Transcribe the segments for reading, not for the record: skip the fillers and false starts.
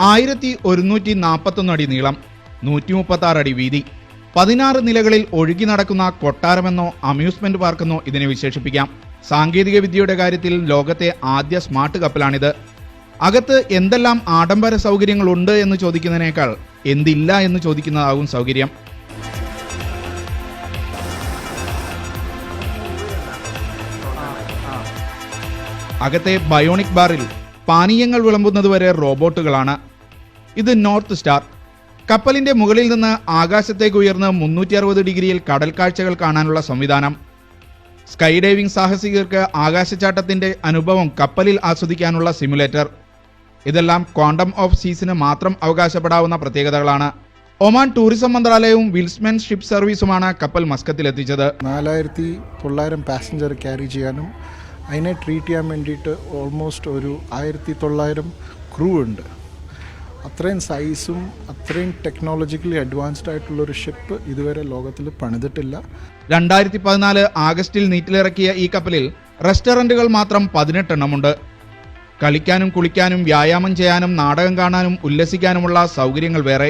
1141 അടി നീളം, 136 അടി വീതി, 16 നിലകളിൽ ഒഴുകി നടക്കുന്ന കൊട്ടാരമെന്നോ അമ്യൂസ്മെന്റ് പാർക്കെന്നോ ഇതിനെ വിശേഷിപ്പിക്കാം. സാങ്കേതിക വിദ്യയുടെ കാര്യത്തിൽ ലോകത്തെ ആദ്യ സ്മാർട്ട് കപ്പലാണിത്. അകത്ത് എന്തെല്ലാം ആഡംബര സൗകര്യങ്ങളുണ്ട് എന്ന് ചോദിക്കുന്നതിനേക്കാൾ എന്തില്ല എന്ന് ചോദിക്കുന്നതാകും സൗകര്യം. അകത്തെ ബയോണിക് ബാറിൽ പാനീയങ്ങൾ വിളമ്പുന്നതുവരെ റോബോട്ടുകളാണ്. ഇത് നോർത്ത് സ്റ്റാർ. കപ്പലിന്റെ മുകളിൽ നിന്ന് ആകാശത്തേക്ക് ഉയർന്ന് 360 ഡിഗ്രിയിൽ കടൽ കാഴ്ചകൾ കാണാനുള്ള സംവിധാനം. സ്കൈ ഡൈവിംഗ് സാഹസികർക്ക് ആകാശച്ചാട്ടത്തിന്റെ അനുഭവം കപ്പലിൽ ആസ്വദിക്കാനുള്ള സിമുലേറ്റർ. ഇതെല്ലാം ക്വാണ്ടം ഓഫ് സീസിന് മാത്രം അവകാശപ്പെടാവുന്ന പ്രത്യേകതകളാണ്. ഒമാൻ ടൂറിസം മന്ത്രാലയവും വിൽസ്മെൻ ഷിപ്പ് സർവീസുമാണ് കപ്പൽ മസ്കത്തിലെത്തിച്ചത്. 4900 പാസഞ്ചർ ക്യാരി ചെയ്യാനും അതിനെ ട്രീറ്റ് ചെയ്യാൻ വേണ്ടിയിട്ട് ഓൾമോസ്റ്റ് ഒരു 1900 ക്രൂ ഉണ്ട്. അത്രയും സൈസും അത്രയും ടെക്നോളജിക്കലി അഡ്വാൻസ്ഡ് ആയിട്ടുള്ളൊരു ഷിപ്പ് ഇതുവരെ ലോകത്തിൽ പണിതിട്ടില്ല. 2014 ആഗസ്റ്റിൽ നീറ്റിലിറക്കിയ ഈ കപ്പലിൽ റെസ്റ്റോറൻറ്റുകൾ മാത്രം 18 എണ്ണമുണ്ട്. കളിക്കാനും കുളിക്കാനും വ്യായാമം ചെയ്യാനും നാടകം കാണാനും ഉല്ലസിക്കാനുമുള്ള സൗകര്യങ്ങൾ വേറെ.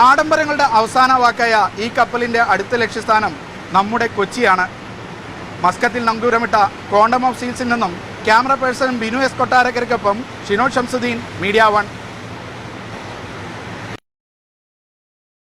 ആഡംബരങ്ങളുടെ അവസാന വാക്കായ ഈ കപ്പലിന്റെ അടുത്ത ലക്ഷ്യസ്ഥാനം നമ്മുടെ കൊച്ചിയാണ്. മസ്കത്തിൽ നങ്കൂരമിട്ട ക്വാണ്ടം ഓഫ് സീൽസിൽ നിന്നും ക്യാമറ പേഴ്സൺ ബിനു എസ് കൊട്ടാരക്കരയ്ക്കൊപ്പം ഷിനോദ് ഷംസുദ്ദീൻ, മീഡിയ 1.